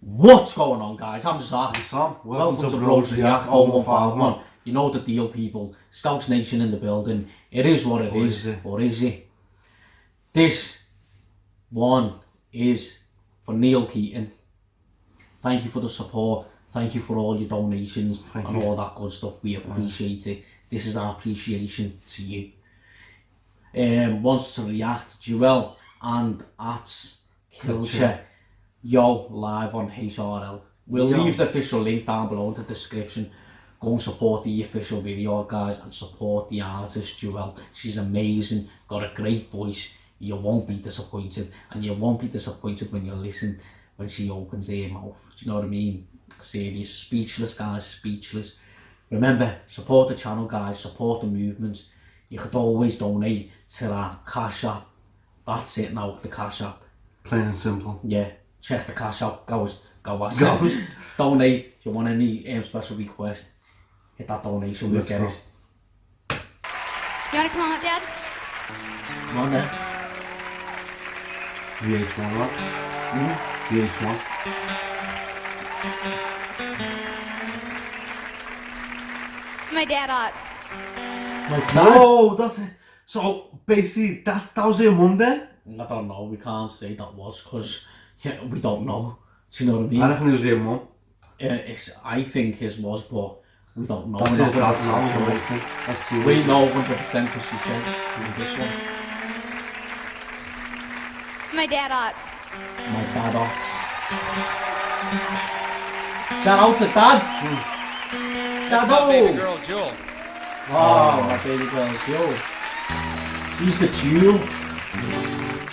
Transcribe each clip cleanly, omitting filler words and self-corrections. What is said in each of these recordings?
What's going on, guys? I'm Zach. Sam. Welcome to Bros React 0151. You know the deal, people. Scouts Nation in the building. It is what it is. Or is it? This one is for Neil Keaton. Thank you for the support. Thank you for all your donations and all that good stuff. We appreciate it. This is our appreciation to you. Wants to react, Joel and Atz Kilcher. Yo, live on HRL. We'll leave the official link down below in the description. Go and support the official video, guys, and support the artist, Joel. She's amazing, got a great voice. You won't be disappointed, and you won't be disappointed when you listen, when she opens her mouth. Do you know what I mean? Serious, speechless, guys, speechless. Remember, support the channel, guys, support the movement. You could always donate to our Cash App. That's it now, the Cash App. Plain and simple. Yeah. Check the Cash App, go donate. If you want any special request, hit that donation, we'll get it. You want to come on up, Dad? Come on there. VH1 up. VH1. It's my dad, Atz. Like that? No, that's it. So basically, that was your mum then? I don't know, we can't say that was, because we don't know. Do you know what I mean? I reckon it was your mum. I think his was, but we don't know. That's not that now. We know 100% because she said this one. It's my dad, Atz. My dad, Atz. Shout out to Dad. Dad, My baby girl, Jewel. Wow, my baby girl, Jewel. She's the jewel.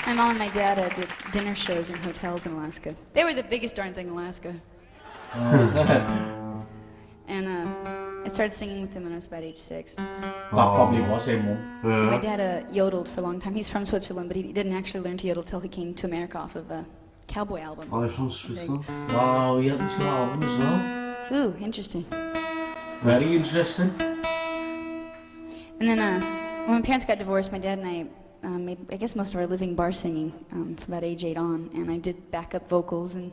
My mom and my dad did dinner shows in hotels in Alaska. They were the biggest darn thing in Alaska. And I started singing with them when I was about age 6. That probably was him, Mum. My dad yodeled for a long time. He's from Switzerland, but he didn't actually learn to yodel till he came to America off of cowboy albums. Oh, they're from Switzerland? Wow, yeah, he's got album as well. Ooh, interesting. Very interesting. And then when my parents got divorced, my dad and I made, I guess, most of our living bar singing from about age 8 on, and I did backup vocals and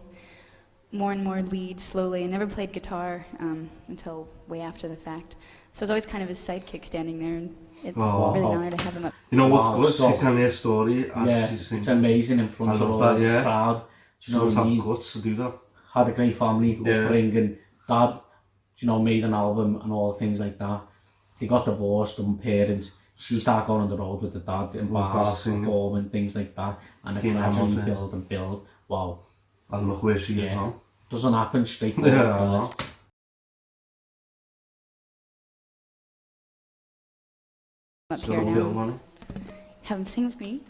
more leads slowly. I never played guitar until way after the fact. So I was always kind of his sidekick standing there, and it's really an honor to have him up. You know what's good? So, she's telling her story as she's singing. It's amazing in front of all the crowd. Do you know what I mean? Guts to do that. Had a great family upbringing. Dad, you know, made an album and all things like that. They got divorced, and parents. She started going on the road with the dad in bars, performing, things like that. And it gradually build and build. Wow. And look where she is now. Doesn't happen straight forward, guys. Up here now. Have him sing with me.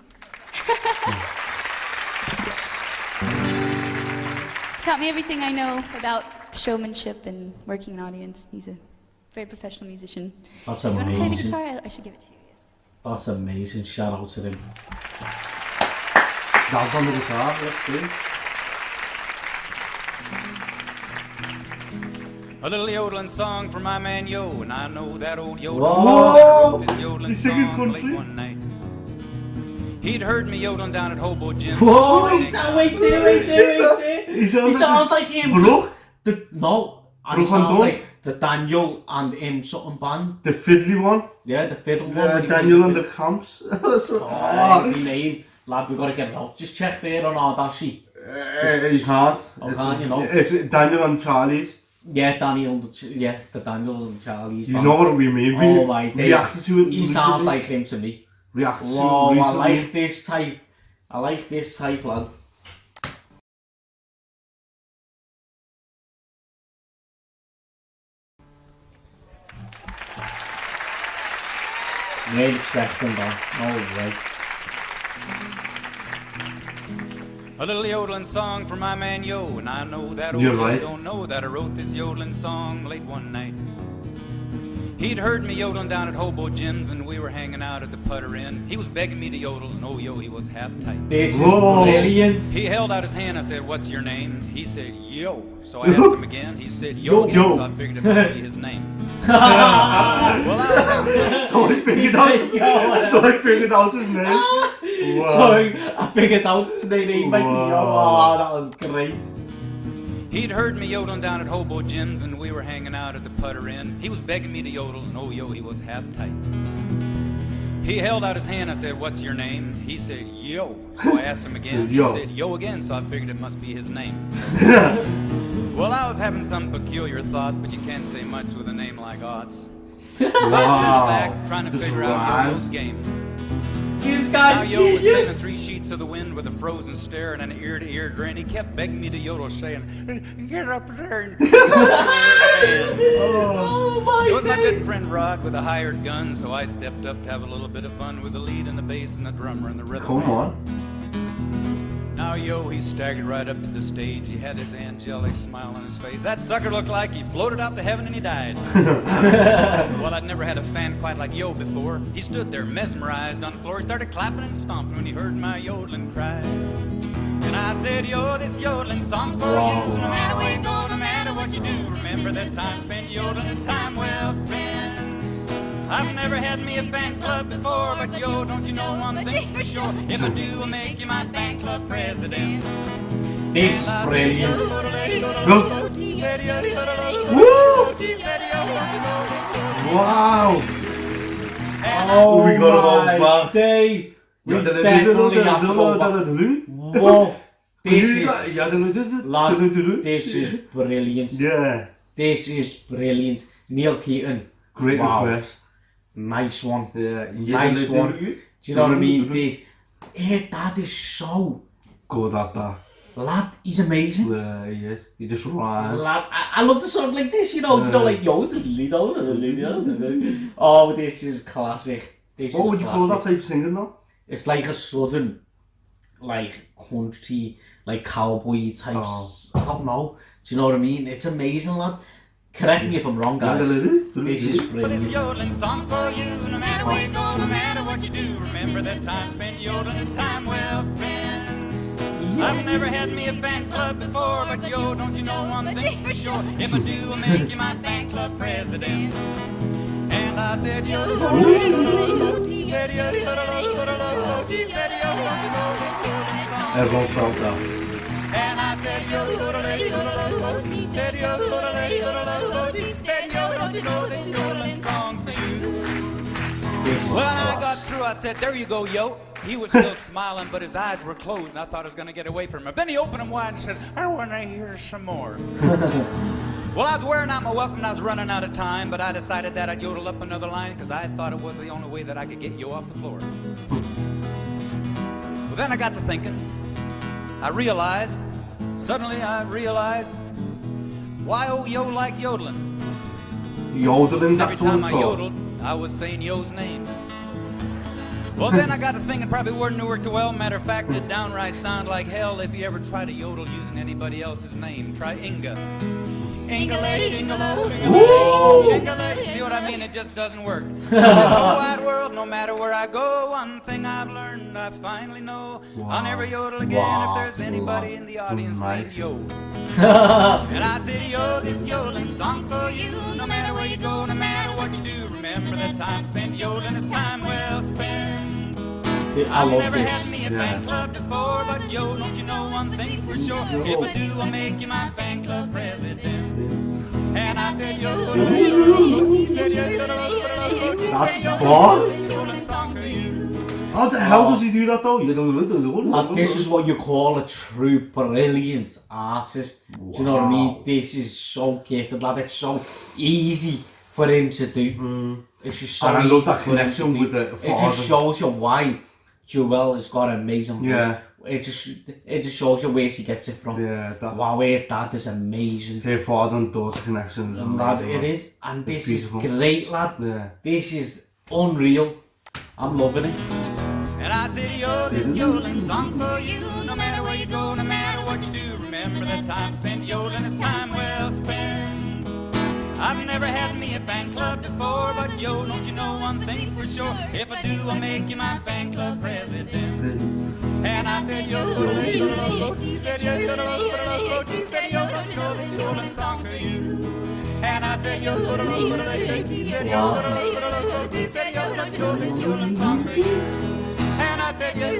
Taught me everything I know about showmanship and working an audience. He's a very professional musician. That's amazing. Do you want to play the guitar? I should give it to you. That's amazing. Shout out to him. Dad's on the guitar, let's see. A little yodeling song for my man Yo, and I know that old yodeling Whoa! wrote this yodeling song late one night. He'd heard me yodeling down at Hobo Jim. Whoa! Wait there. He sounds like him. Brooke? And he sounds like the Daniel and him something band. The fiddly one? Yeah, the fiddle one. Daniel and the Camps. The name. Lad, we gotta get it out. Just check there on our dash sheet. You can't. Oh, can't you know? It's Daniel and Charlie's. Yeah, the Daniel and Charlie's You band. know what we mean? Oh my days. Reacted to it. He sounds like him to me. Reacted to it Wow, recently. I like this type, lad. You ain't expecting that. No way. A little yodeling song for my man Yo, and I know that old You're Yo right. don't know that I wrote this yodeling song late one night. He'd heard me yodeling down at Hobo Jim's, and we were hanging out at the Putter Inn. He was begging me to yodel, and oh Yo, he was half tight. This is brilliant. He held out his hand. I said, "What's your name?" He said, "Yo." So I asked him again. He said, "Yo," again, Yo. so I figured it might be his name. Well, I was having fun. So I figured out his name. Wow. So I figured out his name. Wow. Oh, that was great. He'd heard me yodeling down at Hobo Jim's, and we were hanging out at the Putter Inn. He was begging me to yodel, and oh, yo, he was half tight. He held out his hand. I said, "What's your name?" He said, "Yo." So I asked him again. Yo. He said, "Yo" again, so I figured it must be his name. Well, I was having some peculiar thoughts, but you can't say much with a name like Atz. So I sit back trying to This figure out rhymes. Yo-Yo's game. He's Now got Yo was sailing genius. 3 sheets to the wind with a frozen stare and an ear-to-ear grin. He kept begging me to yodel, saying, "Get up there and..." Oh my It was my days. good friend Rod with a hired gun, so I stepped up to have a little bit of fun with the lead and the bass and the drummer and the rhythm. Come on. Now Yo, he staggered right up to the stage. He had his angelic smile on his face. That sucker looked like he floated out to heaven and he died. Well, I'd never had a fan quite like Yo before. He stood there mesmerized on the floor. He started clapping and stomping when he heard my yodeling cry. And I said, "Yo, this yodeling song's for you. No matter where you go, no matter what you do, remember that time spent yodeling is time well spent. I've never had me a fan club before, but yo, don't you know one thing's for sure? If I do, I'll make you my fan club president." This is brilliant. Wow. Oh We got it all my back. days. We definitely have to go back. Whoa. This is, lad, this is brilliant. Yeah. This is brilliant. Neil Keaton. Great Wow. request. Nice one. Yeah. Nice one. Do you know what I mean? That is so... Good at that. Lad, he's amazing. Yeah, he is. He just rhymes. Lad, I love the song like this, you know, like, yo, oh, this is classic. This What is would you call that classic. type of singing though? It's like a southern, like, country, like, cowboy type, I don't know, do you know what I mean? It's amazing, lad. Correct me if I'm wrong, guys. This is But this brilliant. yodeling song's for you. No matter where you go, no matter what you do, remember that time spent yodeling is time well spent. I've never had me a fan club before, but yo, don't you know one thing's for sure? If I do, I'll make you my fan club president. And I said, yo, said yo, said yo, said yo, don't you know this yodeling song? Everyone felt that. And I said, yo, said yo, said yo, don't you know this yodeling song's for you? This is When I got class. through, I said, "There you go, yo." He was still smiling, but his eyes were closed, and I thought I was going to get away from him. Then he opened them wide and said, "I want to hear some more." Well, I was wearing out my welcome, and I was running out of time, but I decided that I'd yodel up another line because I thought it was the only way that I could get yo off the floor. Well, then I got to thinking. Suddenly I realized, why oh yo like yodeling? Yodeling, Every that's what time it's I called. yodeled, I was saying yo's name. Well, then I got to thinking probably wouldn't work too well. Matter of fact, it downright sound like hell if you ever try to yodel using anybody else's name. Try Inga. Inga-lady, Inga-lo, Inga-lady, Inga-lady. See what I mean? It just doesn't work. So this whole wide world, no matter where I go, one thing I've learned, I finally know. I'll never yodel again Wow. if there's anybody in the audience named nice. Yo. And I said, yo, this yodeling song's for you. No matter where you go, no matter what you do, remember that time spent yodeling is time well spent. I love Never this. had me a fan club before, but yo, don't you know one thing's for sure? If I do, I'll make you my fan club president. And I said, yo, said That's boss. yodeling song for you. How the hell does he do that though? Lad, this is what you call a true brilliant artist. Do you know what I mean? This is so gifted, lad. It's so easy for him to do. It's just so And I easy love that for him to connection do. with the It just father. shows you why Joelle has got an amazing voice. Yeah. It just shows you where she gets it from. Yeah, that Wow, her dad is amazing. her father and daughter connection is Lad, amazing. it is. And It's this is beautiful. great, lad. Yeah. This is unreal. I'm loving it. And I said, yo, this yodeling song's for you. No matter where you go, no matter what you do, remember that time spent yodeling is time well spent. I've never had me a fan club before, but yo, don't you know one thing's for sure? If I do, I'll make you my fan club president. And I said, yo, said yo, said yo, don't you know this yodeling song for you? And I said, yo, said yo, said yo, don't you know this yodeling song for you? And I said, yo,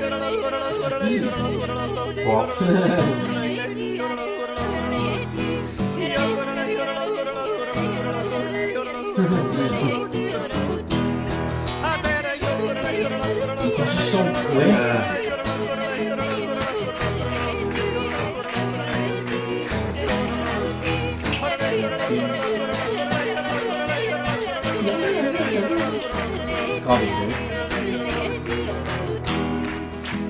God, he did.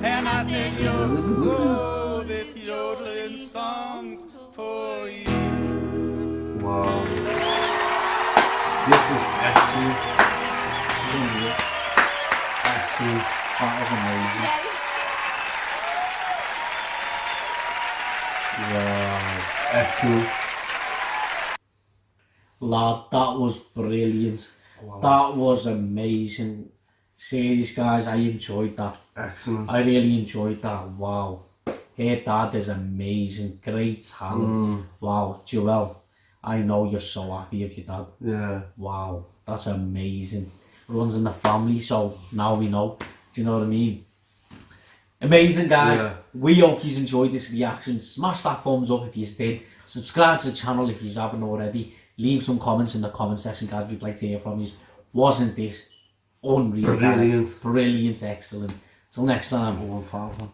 And I said, yo, this yodeling song's for you. Wow. This was excellent. Excellent. That was amazing. Wow. Excellent. Lad, that was brilliant. Wow. That was amazing. Serious, guys, I enjoyed that. Excellent. I really enjoyed that. Wow. Her dad is amazing. Great talent. Wow. Joel, I know you're so happy with your dad. Yeah. Wow. That's amazing. Runs in the family, so now we know. Do you know what I mean? Amazing, guys. Yeah. We hope you enjoyed this reaction. Smash that thumbs up if you did. Subscribe to the channel if you haven't already. Leave some comments in the comment section, guys. We'd like to hear from you. Wasn't this unreal, Brilliant. guys? Brilliant, excellent. Till next time. Oh, Father.